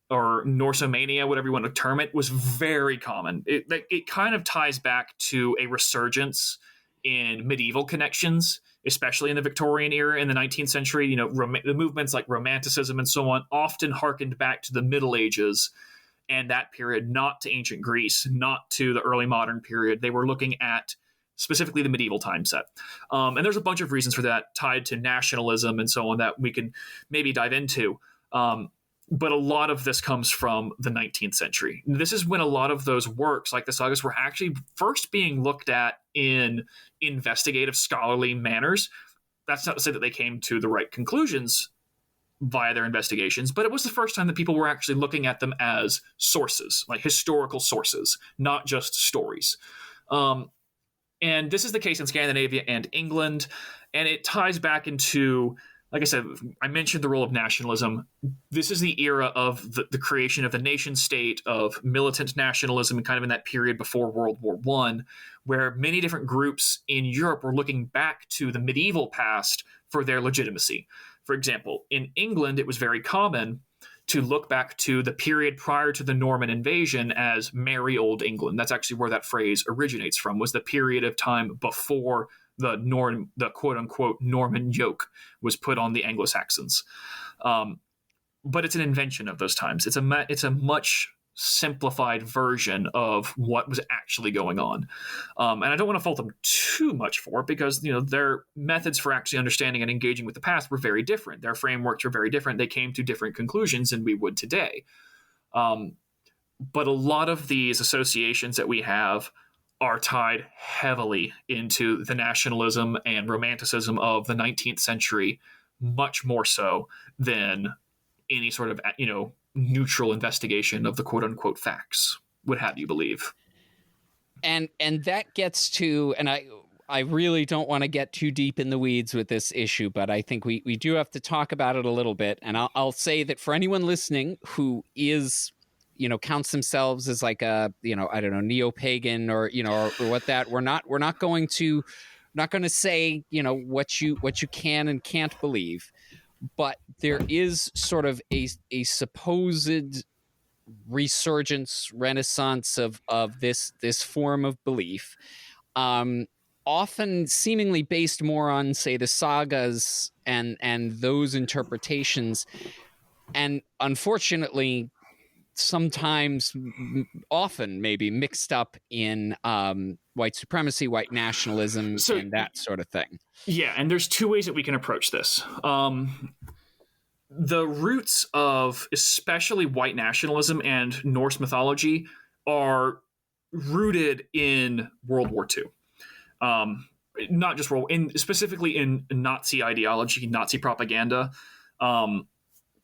or Norsomania, whatever you want to term it, was very common. It kind of ties back to a resurgence in medieval connections, especially in the Victorian era in the 19th century. The movements like Romanticism and so on often harkened back to the Middle Ages and that period, not to ancient Greece, not to the early modern period. They were looking at specifically the medieval time set. And there's a bunch of reasons for that tied to nationalism and so on that we can maybe dive into. But a lot of this comes from the 19th century. This is when a lot of those works, like the sagas, were actually first being looked at in investigative, scholarly manners. That's not to say that they came to the right conclusions via their investigations, but it was the first time that people were actually looking at them as sources, like historical sources, not just stories. And this is the case in Scandinavia and England, and it ties back into, like I said, I mentioned the role of nationalism. This is the era of the creation of the nation state, of militant nationalism, and kind of in that period before World War I, where many different groups in Europe were looking back to the medieval past for their legitimacy. For example, in England, it was very common to look back to the period prior to the Norman invasion as merry old England. That's actually where that phrase originates from, was the period of time before the quote-unquote Norman yoke was put on the Anglo-Saxons. But it's an invention of those times. It's a much simplified version of what was actually going on. And I don't want to fault them too much for it, because their methods for actually understanding and engaging with the past were very different. Their frameworks were very different. They came to different conclusions than we would today. But a lot of these associations that we have are tied heavily into the nationalism and romanticism of the 19th century, much more so than any sort of, neutral investigation of the quote-unquote facts would have you believe. And that gets to, and I really don't want to get too deep in the weeds with this issue, but I think we do have to talk about it a little bit. And I'll say that for anyone listening who is, counts themselves as like a, I don't know, neo-pagan or what that, we're not going to say, what you can and can't believe. But there is sort of a supposed resurgence, renaissance of this form of belief, often seemingly based more on, say, the sagas and those interpretations, and unfortunately, sometimes, often maybe mixed up in white supremacy, white nationalism, and that sort of thing. Yeah, and there's two ways that we can approach this. The roots of especially white nationalism and Norse mythology are rooted in World War II. Not just specifically in Nazi ideology, Nazi propaganda.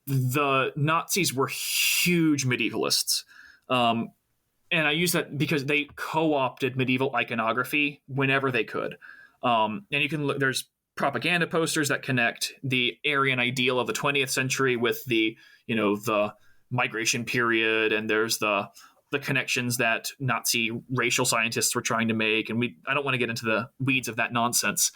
The Nazis were huge medievalists. And I use that because they co-opted medieval iconography whenever they could. And you can look, there's propaganda posters that connect the Aryan ideal of the 20th century with the migration period, and there's the connections that Nazi racial scientists were trying to make. And I don't want to get into the weeds of that nonsense.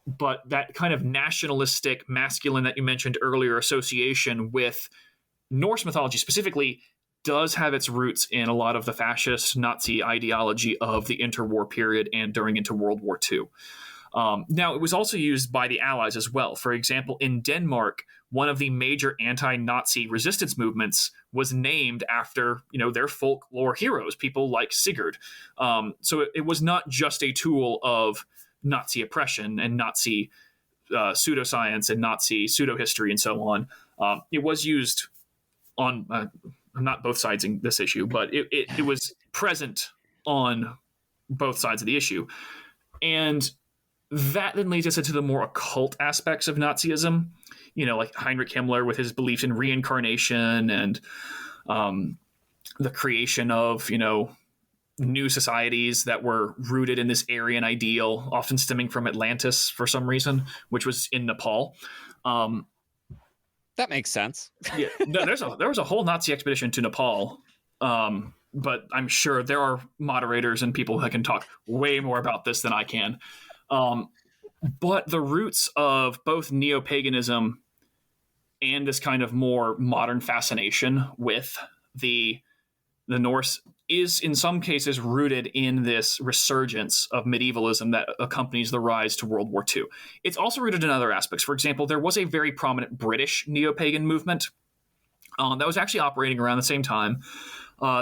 But that kind of nationalistic, masculine that you mentioned earlier association with Norse mythology specifically does have its roots in a lot of the fascist Nazi ideology of the interwar period and during into World War II. Now, it was also used by the Allies as well. For example, in Denmark, one of the major anti-Nazi resistance movements was named after, their folklore heroes, people like Sigurd. So it was not just a tool of Nazi oppression and Nazi pseudoscience and Nazi pseudo-history and so on. It was used on, I'm not both sides in this issue, but it was present on both sides of the issue. And that then leads us into the more occult aspects of Nazism, like Heinrich Himmler with his beliefs in reincarnation and the creation of, new societies that were rooted in this Aryan ideal, often stemming from Atlantis for some reason, which was in Nepal. That makes sense. Yeah, no, there was a whole Nazi expedition to Nepal, but I'm sure there are moderators and people that can talk way more about this than I can. But the roots of both neo-paganism and this kind of more modern fascination with the Norse is in some cases rooted in this resurgence of medievalism that accompanies the rise to World War II. It's also rooted in other aspects. For example, there was a very prominent British neo-pagan movement that was actually operating around the same time.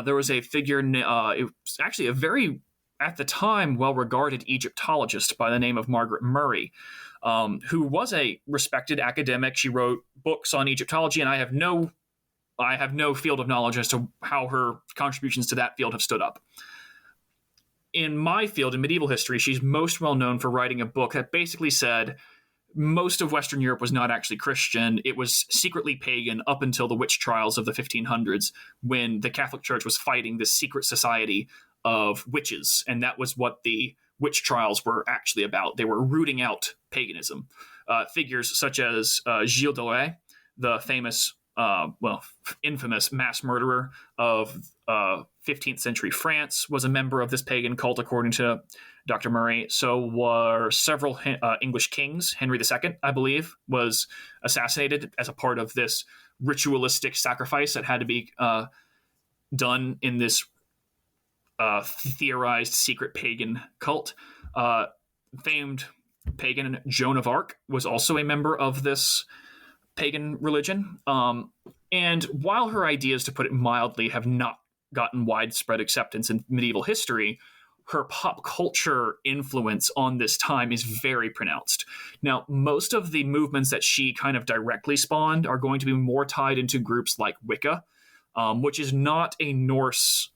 There was a figure, it was actually a very, at the time, well-regarded Egyptologist by the name of Margaret Murray, who was a respected academic. She wrote books on Egyptology, and I have no field of knowledge as to how her contributions to that field have stood up. In my field, in medieval history, she's most well known for writing a book that basically said most of Western Europe was not actually Christian. It was secretly pagan up until the witch trials of the 1500s, when the Catholic Church was fighting this secret society of witches. And that was what the witch trials were actually about. They were rooting out paganism. Figures such as Gilles de Rais, the famous infamous mass murderer of 15th century France, was a member of this pagan cult, according to Dr. Murray. So were several English kings. Henry II, I believe, was assassinated as a part of this ritualistic sacrifice that had to be done in this theorized secret pagan cult. Famed pagan Joan of Arc was also a member of this pagan religion. And while her ideas, to put it mildly, have not gotten widespread acceptance in medieval history, her pop culture influence on this time is very pronounced. Now, most of the movements that she kind of directly spawned are going to be more tied into groups like Wicca, which is not a Norse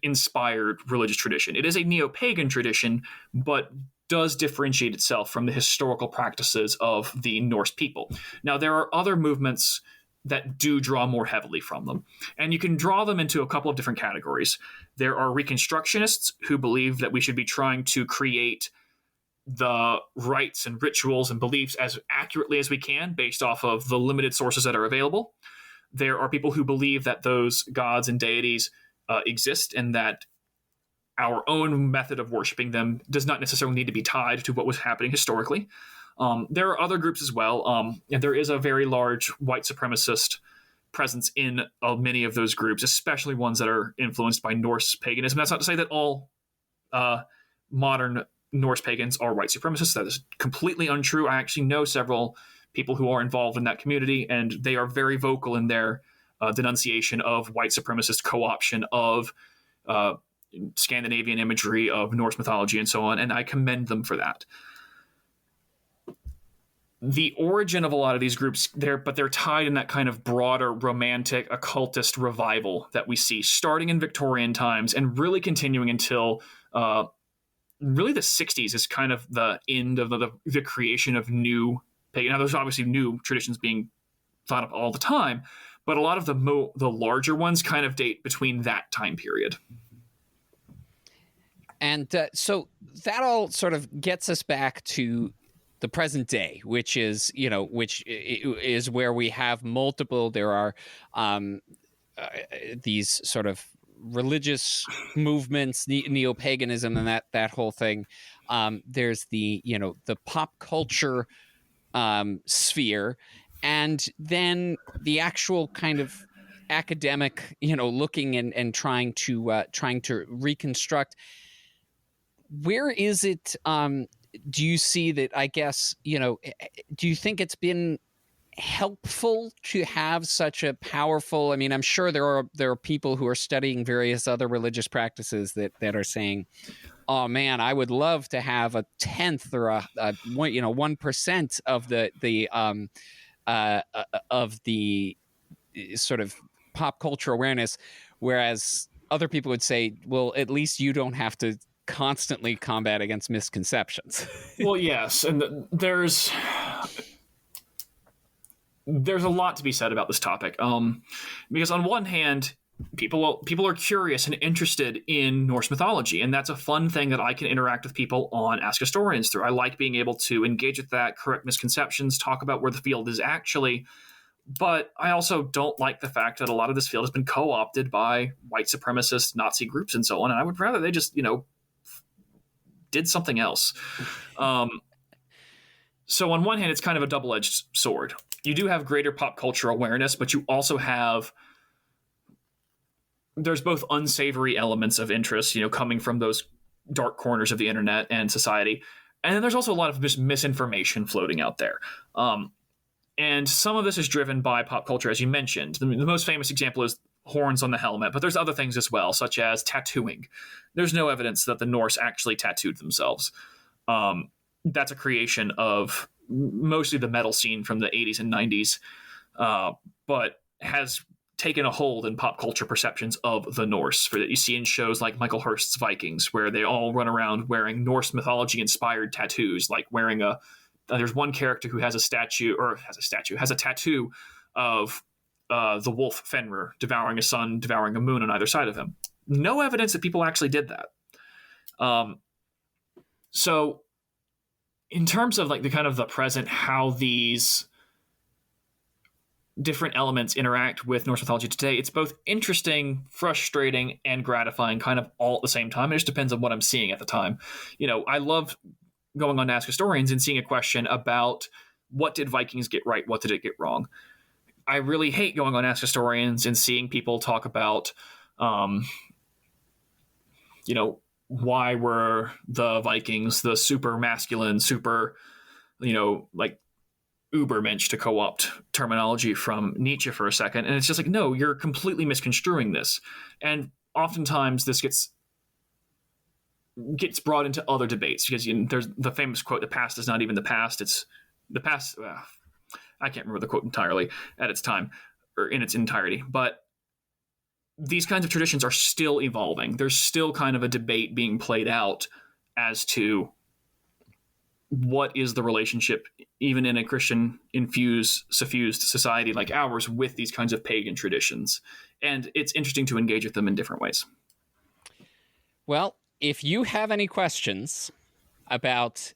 inspired religious tradition. It is a neo-pagan tradition, but does differentiate itself from the historical practices of the Norse people. Now, there are other movements that do draw more heavily from them, and you can draw them into a couple of different categories. There are Reconstructionists who believe that we should be trying to create the rites and rituals and beliefs as accurately as we can based off of the limited sources that are available. There are people who believe that those gods and deities exist, and that our own method of worshiping them does not necessarily need to be tied to what was happening historically. There are other groups as well, and there is a very large white supremacist presence in many of those groups, especially ones that are influenced by Norse paganism. That's not to say that all modern Norse pagans are white supremacists. That is completely untrue. I actually know several people who are involved in that community, and they are very vocal in their denunciation of white supremacist co-option of Scandinavian imagery, of Norse mythology, and so on, and I commend them for that. The origin of a lot of these groups, they're tied in that kind of broader romantic occultist revival that we see starting in Victorian times and really continuing until really the 60s is kind of the end of the creation of new pagan. Now, there's obviously new traditions being thought of all the time, but a lot of the larger ones kind of date between that time period. And so that all sort of gets us back to the present day, which is where we have multiple. There are these sort of religious movements, neo-paganism, and that whole thing. There's the pop culture sphere, and then the actual kind of academic, looking and trying to reconstruct. Where is it? Do you see that? I guess do you think it's been helpful to have such a powerful? I mean, I'm sure there are people who are studying various other religious practices that are saying, "Oh man, I would love to have a 10th or a 1% of the sort of pop culture awareness," whereas other people would say, "Well, at least you don't have to constantly combat against misconceptions." Well, yes, and there's a lot to be said about this topic, because on one hand, people are curious and interested in Norse mythology, and that's a fun thing that I can interact with people on Ask Historians through. I like being able to engage with that, correct misconceptions, talk about where the field is actually. But I also don't like the fact that a lot of this field has been co-opted by white supremacist Nazi groups and so on, and I would rather they just did something else. So on one hand, it's kind of a double-edged sword. You do have greater pop culture awareness, but you also have, there's both unsavory elements of interest, coming from those dark corners of the internet and society. And then there's also a lot of misinformation floating out there. And some of this is driven by pop culture, as you mentioned. The most famous example is horns on the helmet, but there's other things as well, such as tattooing. There's no evidence that the Norse actually tattooed themselves. That's a creation of mostly the metal scene from the 80s and 90s, but has taken a hold in pop culture perceptions of the Norse, that you see in shows like Michael Hurst's Vikings, where they all run around wearing Norse mythology-inspired tattoos, like wearing there's one character who has a tattoo of the wolf Fenrir devouring a sun, devouring a moon on either side of him. No evidence that people actually did that. So in terms of the kind of the present, how these different elements interact with Norse mythology today, it's both interesting, frustrating, and gratifying kind of all at the same time. It just depends on what I'm seeing at the time. I love going on to Ask Historians and seeing a question about what did Vikings get right, what did it get wrong. I really hate going on Ask Historians and seeing people talk about, why were the Vikings the super masculine, super, Ubermensch, to co-opt terminology from Nietzsche for a second. And it's just no, you're completely misconstruing this. And oftentimes this gets brought into other debates because there's the famous quote, "The past is not even the past. It's the past." I can't remember the quote entirely at its time or in its entirety, but these kinds of traditions are still evolving. There's still kind of a debate being played out as to what is the relationship, even in a Christian suffused society like ours, with these kinds of pagan traditions. And it's interesting to engage with them in different ways. Well, if you have any questions about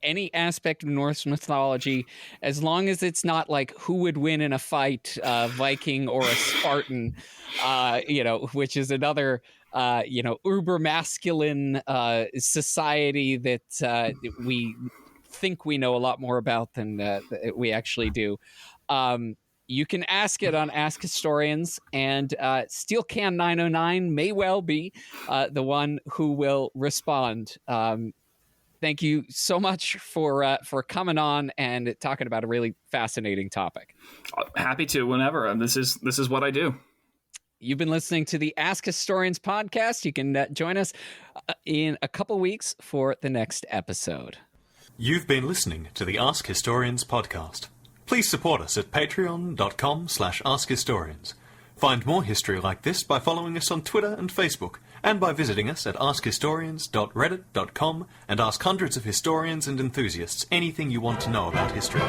any aspect of Norse mythology, as long as it's not who would win in a fight, Viking or a Spartan, which is another, uber masculine society that we think we know a lot more about than we actually do. You can ask it on Ask Historians, and Steelcan909 may well be the one who will respond. Thank you so much for coming on and talking about a really fascinating topic. Happy to, whenever. This is what I do. You've been listening to the Ask Historians podcast. You can join us in a couple weeks for the next episode. You've been listening to the Ask Historians podcast. Please support us at patreon.com/askhistorians. Find more history like this by following us on Twitter and Facebook, and by visiting us at askhistorians.reddit.com, and ask hundreds of historians and enthusiasts anything you want to know about history.